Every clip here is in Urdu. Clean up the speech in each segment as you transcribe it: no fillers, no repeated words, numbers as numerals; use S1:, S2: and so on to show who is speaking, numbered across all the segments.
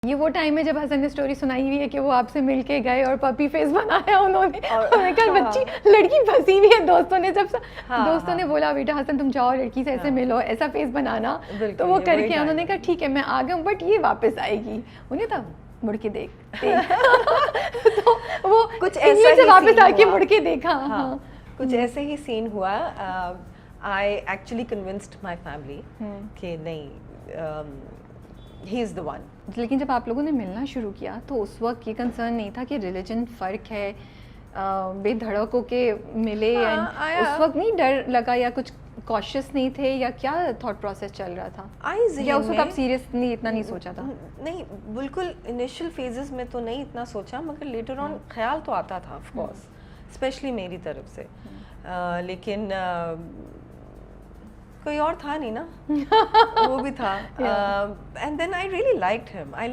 S1: یہ وہ ٹائم ہے جب حسن نے اسٹوری سنائی ہوئی ہے کہ وہ آپ سے مل کے گئے اور پپی فیس بنایا انہوں نے, کل بچی لڑکی پھنسی ہوئی ہے, دوستوں نے جب دوستوں نے بولا بیٹا حسن تم جاؤ لڑکی سے ایسے ملو, ایسا فیس بنانا, تو وہ کر کے انہوں نے کہا ٹھیک ہے میں آ گیا ہوں, بٹ یہ واپس آئے گی, انہیں تھا مڑ کے دیکھ, تو وہ کچھ ایسے سے واپس آ کے مڑ کے دیکھا.
S2: کچھ ایسے ہی سین ہوا. I actually convinced my family کہ نہیں, he is the one.
S1: لیکن جب آپ لوگوں نے ملنا شروع کیا تو اس وقت یہ کنسرن نہیں تھا کہ ریلیجن فرق ہے, بے دھڑک ہو کے ملے, اس وقت نہیں ڈر لگا یا کچھ کاشیس نہیں تھے, یا کیا تھاٹ پروسیس چل رہا تھا, یا اس وقت آپ سیریسلی اتنا نہیں سوچا تھا؟
S2: نہیں بالکل انیشیل فیزز میں تو نہیں اتنا سوچا, مگر لیٹر آن خیال تو آتا تھا آف کورس, اسپیشلی میری طرف سے, لیکن کوئی اور تھا نہیں نا, وہ بھی تھا. And then I really liked him, I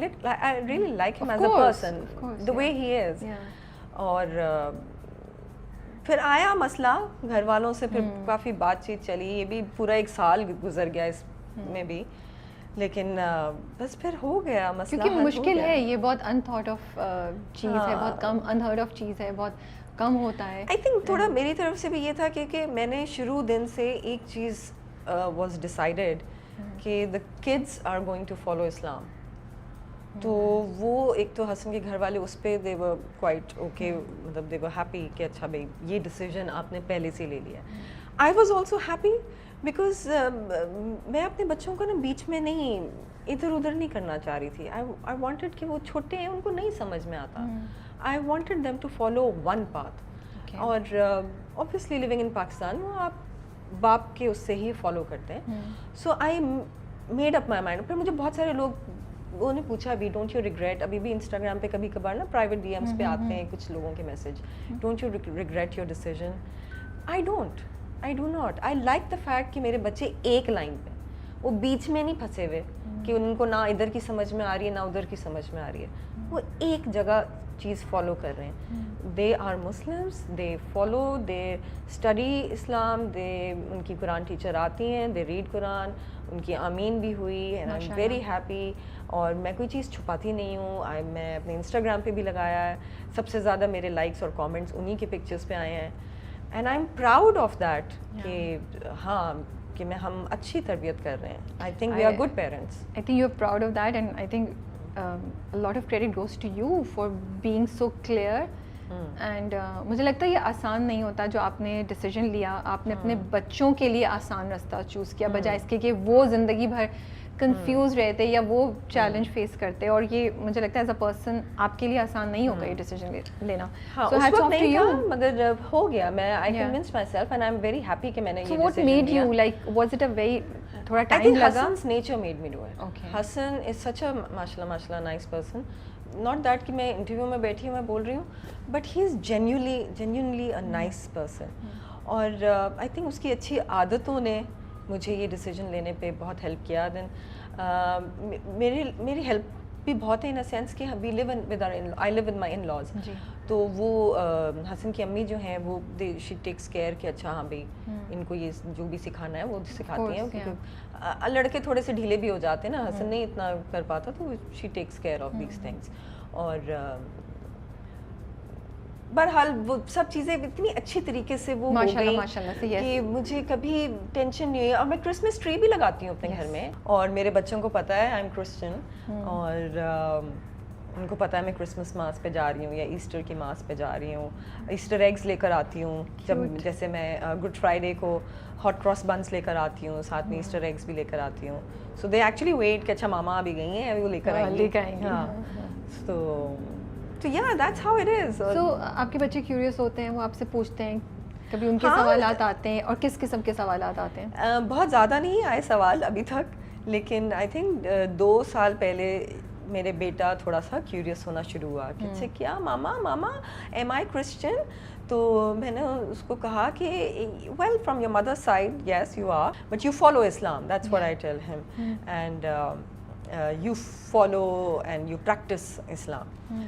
S2: really like him as a person, the way he is. اور پھر آیا مسئلہ گھر والوں سے, پھر کافی بات چیت چلی, یہ بھی پورا 1 سال گزر گیا اس میں بھی, لیکن بس پھر ہو گیا مسئلہ.
S1: کیونکہ مشکل ہے, یہ بہت ان تھاٹ آف چیز ہے, بہت کم انہرڈ آف چیز ہے, بہت کم ہوتا ہے.
S2: آئی تھنک تھوڑا میری طرف سے بھی یہ تھا کہ میں نے شروع دن سے ایک چیز was decided کہ the kids are going to follow Islam. تو وہ ایک تو حسن کے گھر والے اس پہ they were quite okay, مطلب they were happy کہ اچھا بھائی یہ ڈیسیژن آپ نے پہلے سے لے لیا. I was also happy because میں اپنے بچوں کو نا بیچ میں نہیں ادھر ادھر نہیں کرنا چاہ رہی تھی. I wanted کہ وہ چھوٹے ہیں, ان کو نہیں سمجھ میں آتا. I wanted them to follow one path. اور obviously living in Pakistan وہ آپ باپ کے اس سے ہی فالو کرتے ہیں. So I made up my mind. پھر مجھے بہت سارے لوگوں نے پوچھا بھی ڈونٹ یو ریگریٹ, ابھی بھی انسٹاگرام پہ کبھی کبھار نا پرائیویٹ ڈی ایمس پہ آتے ہیں کچھ لوگوں کے message, don't you regret your decision. I do not. I like the fact کہ میرے بچے ایک لائن پہ, وہ بیچ میں نہیں پھنسے ہوئے کہ ان کو نہ ادھر کی سمجھ میں آ رہی ہے نہ ادھر کی سمجھ میں آ رہی ہے, وہ ایک جگہ چیز فالو کر رہے ہیں. They are Muslims, they follow, they study Islam, they ان کی قرآن ٹیچر آتی ہیں, دے ریڈ قرآن, ان کی آمین بھی ہوئی, and I am very happy. اور میں کوئی چیز چھپاتی نہیں ہوں. میں اپنے انسٹاگرام پہ بھی لگایا ہے, سب سے زیادہ میرے لائکس اور کامنٹس انہیں کے پکچرس پہ آئے ہیں, and I am proud of that کہ ہاں کہ ہم اچھی تربیت کر رہے ہیں. I think we are good parents.
S1: I think you are proud of that, and I think a lot of credit goes to you for being so clear. And مجھے لگتا ہے یہ آسان نہیں ہوتا جو آپ نے ڈیسیژن لیا, آپ نے اپنے بچوں کے لیے آسان رستہ چوز کیا بجائے اس کے کہ وہ زندگی بھر کنفیوز رہتے یا وہ چیلنج فیس کرتے, اور یہ مجھے لگتا ہے ایز اے پرسن آپ کے لیے آسان نہیں ہوگا یہ ڈیسیژن لینا.
S2: So hats off to you. مگر ہو گیا, میں I convinced myself and I am very happy کہ میں نے یہ
S1: what made you like, was it a very تھوڑا ٹائم لگا؟
S2: Hassan's nature made me do it. Hassan is such a mashallah nice person. Not that کہ میں انٹرویو میں بیٹھی ہوں میں بول رہی ہوں, but he is genuinely a nice person. اور I think اس کی اچھی عادتوں نے مجھے یہ ڈیسیژن لینے پہ بہت ہیلپ کیا. دین میری ہیلپ بھی بہت ہے ان اے سینس کہ we live with I live with my in laws. تو وہ حسن کی امی جو ہیں وہ شی ٹیکس کیئر کہ اچھا ہاں بھائی ان کو یہ جو بھی سکھانا ہے وہ سکھاتی ہیں, کیونکہ لڑکے تھوڑے سے ڈھیلے بھی ہو جاتے ہیں نا, حسن نہیں اتنا کر پاتا, تو she takes care of these things. اور بہرحال وہ سب چیزیں اتنی اچھی طریقے سے وہ ہو گئی کہ مجھے کبھی ٹینشن نہیں ہوئی. اور میں کرسمس ٹری بھی لگاتی ہوں اپنے گھر میں, اور میرے بچوں کو پتہ ہے آئی ایم کرسچن, اور ان کو پتہ ہے میں کرسمس ماس پہ جا رہی ہوں یا ایسٹر کی ماس پہ جا رہی ہوں. ایسٹر ایگز لے کر آتی ہوں, جب جیسے میں گڈ فرائیڈے کو ہاٹ کراس بنس لے کر آتی ہوں, ساتھ میں ایسٹر ایگز بھی لے کر آتی ہوں. سو دے ایکچولی ویٹ کہ اچھا ماما ابھی گئی ہیں, ابھی وہ لے کر آئیں گے. ہاں, تو yeah, that's how it is.
S1: So آپ کے بچے کیوریس ہوتے ہیں, وہ آپ سے پوچھتے ہیں کبھی, ان کے سوالات آتے ہیں, اور کس قسم کے سوالات آتے ہیں؟
S2: بہت زیادہ نہیں آئے سوال ابھی تک, لیکن آئی تھنک 2 سال پہلے میرے بیٹا تھوڑا سا کیوریس ہونا شروع ہوا کہ اچھا کیا ماما ایم آئی کرسچن. تو میں نے اس کو کہا کہ well from your mother side yes you are, but you follow Islam, that's what I tell him, and you follow and you practise Islam.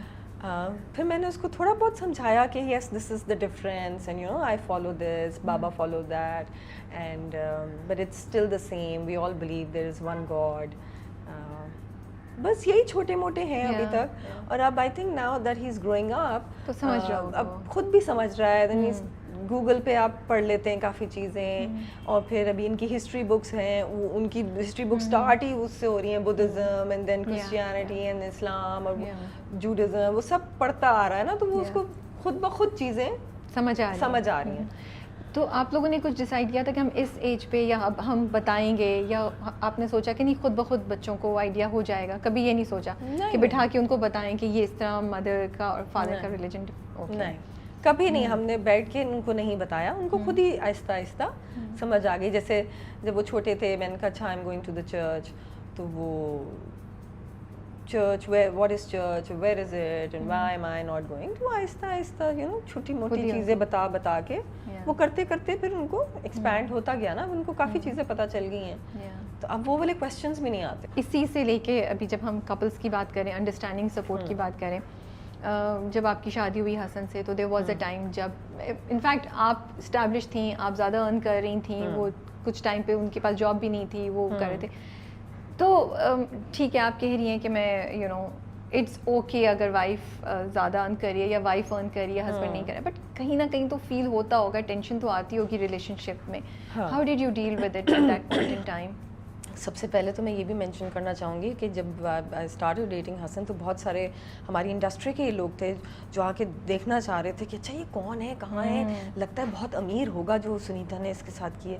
S2: پھر میں نے اس کو تھوڑا بہت سمجھایا کہ yes this is the difference, and you know I follow this, baba follow that, and but it's still the same, we all believe there is one God. بس یہی چھوٹے موٹے ہیں ابھی تک. اور اب I think now that he is growing up
S1: تو سمجھ رہا ہوں,
S2: اب خود بھی سمجھ رہا ہے. دین گوگل پہ آپ پڑھ لیتے ہیں کافی چیزیں, اور پھر ابھی ان کی ہسٹری بکس ہیں, ان کی ہسٹری بک اسٹارٹ ہی اس سے ہو رہی ہیں, Buddhism and then Christianity and Islam اور جوڈازم, وہ سب پڑھتا آ رہا ہے نا, تو وہ اس کو خود بخود چیزیں
S1: سمجھ آ رہی ہیں. تو آپ لوگوں نے کچھ ڈیسائیڈ کیا تھا کہ ہم اس ایج پہ یا اب ہم بتائیں گے, یا آپ نے سوچا کہ نہیں خود بخود بچوں کو آئیڈیا ہو جائے گا؟ کبھی یہ نہیں سوچا کہ بٹھا کے ان کو بتائیں کہ یہ اس طرح مدر کا اور فادر کا ریلیجن؟
S2: نہیں, کبھی نہیں. ہم نے بیٹھ کے ان کو نہیں بتایا, ان کو خود ہی آہستہ آہستہ سمجھ آ گئی. جیسے جب وہ چھوٹے تھے, میں نے کہا اچھا I am going to the church, تو وہ church what is church, where is it and why am I not going, تو آہستہ آہستہ چھوٹی موٹی چیزیں بتا کے وہ کرتے کرتے پھر ان کو ایکسپینڈ ہوتا گیا نا, ان کو کافی چیزیں پتہ چل گئی ہیں, تو اب وہ والے کویسچنس بھی نہیں آتے.
S1: اسی سے لے کے ابھی جب ہم کپلس کی بات کریں, انڈرسٹینڈنگ سپورٹ کی بات کریں, جب آپ کی شادی ہوئی حسن سے, تو دیر واز اے ٹائم جب انفیکٹ آپ اسٹیبلش تھیں, آپ زیادہ ارن کر رہی تھیں, وہ کچھ ٹائم پہ ان کے پاس جاب بھی نہیں تھی, وہ کر رہے تھے. تو ٹھیک ہے آپ کہہ رہی ہیں کہ میں اٹس اوکے اگر وائف زیادہ ارن کر رہی ہے یا وائف ارن کر رہی ہے, ہسبینڈ نہیں کر رہا ہے, بٹ کہیں نہ کہیں تو فیل ہوتا ہوگا, ٹینشن تو آتی ہوگی ریلیشن شپ میں. How did you deal with it at that point in time?
S2: سب سے پہلے تو میں یہ بھی مینشن کرنا چاہوں گی کہ جب آئی اسٹارٹڈ ڈیٹنگ حسن, تو بہت سارے ہماری انڈسٹری کے لوگ تھے جو آ کے دیکھنا چاہ رہے تھے کہ اچھا یہ کون ہے, کہاں ہے, لگتا ہے بہت امیر ہوگا جو سنیتا نے اس کے ساتھ کیے.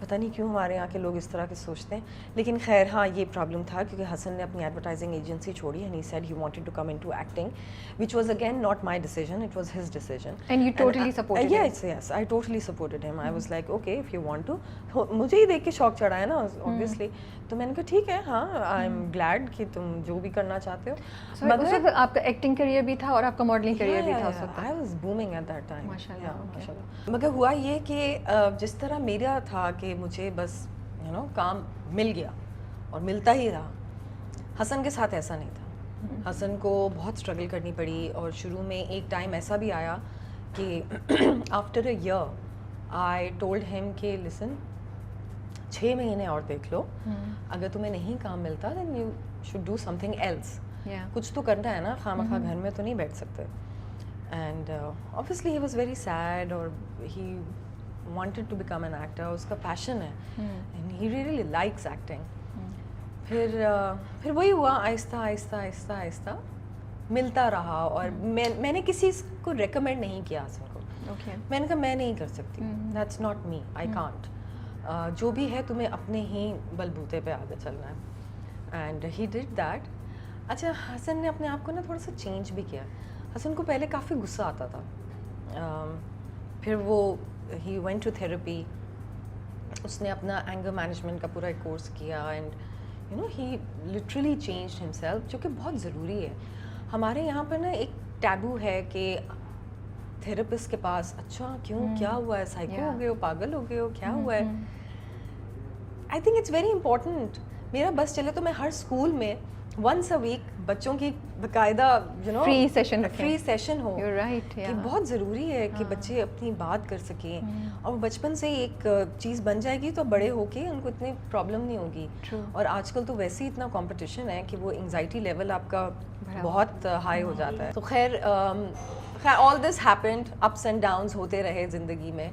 S2: پتہ نہیں کیوں ہمارے یہاں کے لوگ اس طرح کے سوچتے ہیں, لیکن خیر ہاں یہ پرابلم تھا کیونکہ حسن نے اپنی ایڈورٹائزنگ ایجنسی چھوڑی, and he said he wanted to come into acting, which was again not my decision, it was his decision.
S1: And you totally supported him?
S2: Yes, I totally supported him. I was like, okay, if you want to. مجھے ہی دیکھ کے شوق چڑھا ہے نا obviously, تو میں نے کہا ٹھیک ہے, ہاں آئی ایم گلیڈ کہ تم جو بھی کرنا چاہتے ہو.
S1: مگر آپ کا ایکٹنگ کریئر بھی تھا اور آپ کا ماڈلنگ کریئر بھی تھا اس وقت.
S2: I was booming at that time.
S1: ماشاءاللہ.
S2: مگر ہوا یہ کہ جس طرح میرا تھا کہ مجھے بس کام مل گیا اور ملتا ہی رہا, حسن کے ساتھ ایسا نہیں تھا. حسن کو بہت اسٹرگل کرنی پڑی, اور شروع میں ایک ٹائم ایسا بھی آیا کہ after a year I told him کہ لسن 6 مہینے اور دیکھ لو, اگر تمہیں نہیں کام ملتا then you should do something else, کچھ تو کرنا ہے نا, خواہ گھر میں تو نہیں بیٹھ سکتے. And obviously he was very sad, اور he wanted to become an actor, اس کا پیشن ہے, and he really likes acting. پھر وہی ہوا, آہستہ آہستہ آہستہ آہستہ ملتا رہا, اور میں نے کسی کو ریکمینڈ نہیں کیا حسن کو. میں نے کہا میں نہیں کر سکتی, that's not me, I can't. جو بھی ہے تمہیں اپنے ہی بلبوتے پہ آگے چلنا ہے, اینڈ ہی ڈڈ دیٹ. اچھا حسن نے اپنے آپ کو نا تھوڑا سا چینج بھی کیا. حسن کو پہلے کافی غصہ آتا تھا, پھر وہ ہی وینٹ ٹو تھیراپی, اس نے اپنا اینگر مینجمنٹ کا پورا ایک کورس کیا, and he literally changed himself, جو کہ بہت ضروری ہے. ہمارے یہاں پر نا ایک ٹیبو ہے کہ تھیراپسٹ کے پاس, اچھا کیوں, کیا ہوا ہے, سائیکو ہو گئے ہو, پاگل ہو گئے ہو, کیا ہوا ہے. I think it's very important. میرا بس چلے تو میں ہر اسکول میں ونس اے ویک بچوں کی باقاعدہ
S1: فری
S2: سیشن ہو, کہ بہت ضروری ہے کہ بچے اپنی بات کر سکیں, اور بچپن سے ایک چیز بن جائے گی تو بڑے ہو کے ان کو اتنی پرابلم نہیں ہوگی. اور آج کل تو ویسے ہی اتنا کمپٹیشن ہے کہ وہ انگزائٹی لیول آپ کا بہت ہائی ہو جاتا ہے. تو خیر all this happened, ups and downs ہوتے رہے زندگی میں,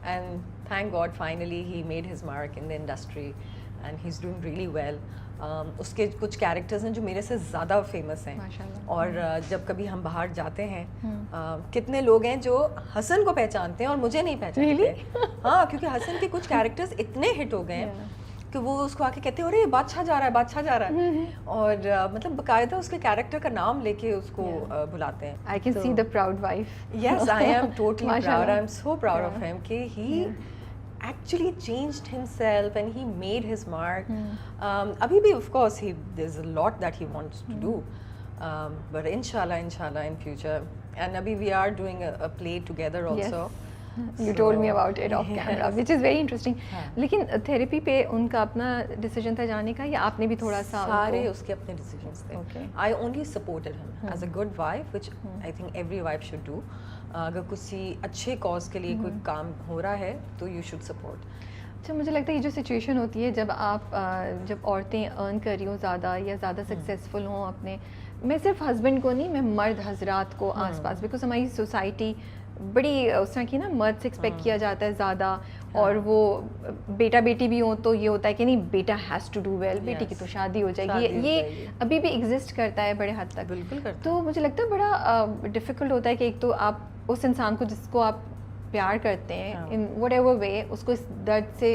S2: and thank God finally he made his mark in the industry, and he is doing really well. اس کے کچھ کیریکٹرز ہیں جو میرے سے زیادہ فیمس ہیں, اور جب کبھی ہم باہر جاتے ہیں, کتنے لوگ ہیں جو حسن کو پہچانتے ہیں اور مجھے نہیں پہچانتے. ہاں, کیونکہ حسن کے کچھ کیریکٹرز اتنے ہٹ ہو گئے ہیں کہ وہ اس کو آ کے کہتے ہیں ارے بادشاہ جا رہا ہے, بادشاہ جا رہا ہے, اور مطلب باقاعدہ اس کے کیریکٹر کا نام لے کے اس کو بلاتے ہیں.
S1: I can see the proud wife.
S2: Yes, I am totally proud. I am so proud of him کہ he actually changed himself and he made his mark. Abhi bhi of course there's a lot that he wants to do, but inshallah in future, and abhi we are doing a play together also.
S1: You told me about it off camera, which is very interesting. لیکن تھیراپی پہ ان کا اپنا ڈیسیجن تھا جانے کا, یا آپ نے بھی تھوڑا سا؟
S2: سارے اس کے اپنے ڈیسیجنس تھے. I only supported him as a good wife, which I think every wife should do. اگر کسی اچھے کاز کے لیے کوئی کام ہو رہا ہے تو یو شوڈ سپورٹ.
S1: اچھا مجھے لگتا ہے یہ جو سچویشن ہوتی ہے جب آپ جب عورتیں ارن کر رہی ہوں زیادہ یا زیادہ سکسیزفل ہوں اپنے، میں صرف ہسبینڈ کو نہیں، میں مرد حضرات کو آس پاس، بیکاز ہماری سوسائٹی بڑی اس طرح کی نا مرد سے ایکسپیکٹ کیا جاتا ہے زیادہ، اور وہ بیٹا بیٹی بھی ہوں تو یہ ہوتا ہے کہ نہیں بیٹا ہیز ٹو ڈو ویل، بیٹی کی تو شادی ہو جائے گی، یہ ابھی بھی ایگزسٹ کرتا ہے بڑے حد تک.
S2: بالکل کرتا ہے.
S1: تو مجھے لگتا ہے بڑا ڈیفیکلٹ ہوتا ہے کہ ایک تو آپ اس انسان کو جس کو آپ پیار کرتے ہیں ان وٹ ایور وے، اس کو اس درد سے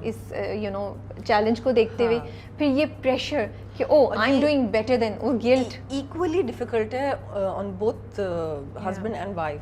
S1: اس یو نو چیلنج کو دیکھتے ہوئے پھر یہ پریشر کہ oh I am doing better than, وہ گلٹ
S2: ایکولی ڈیفیکلٹ ہے on both husband and wife.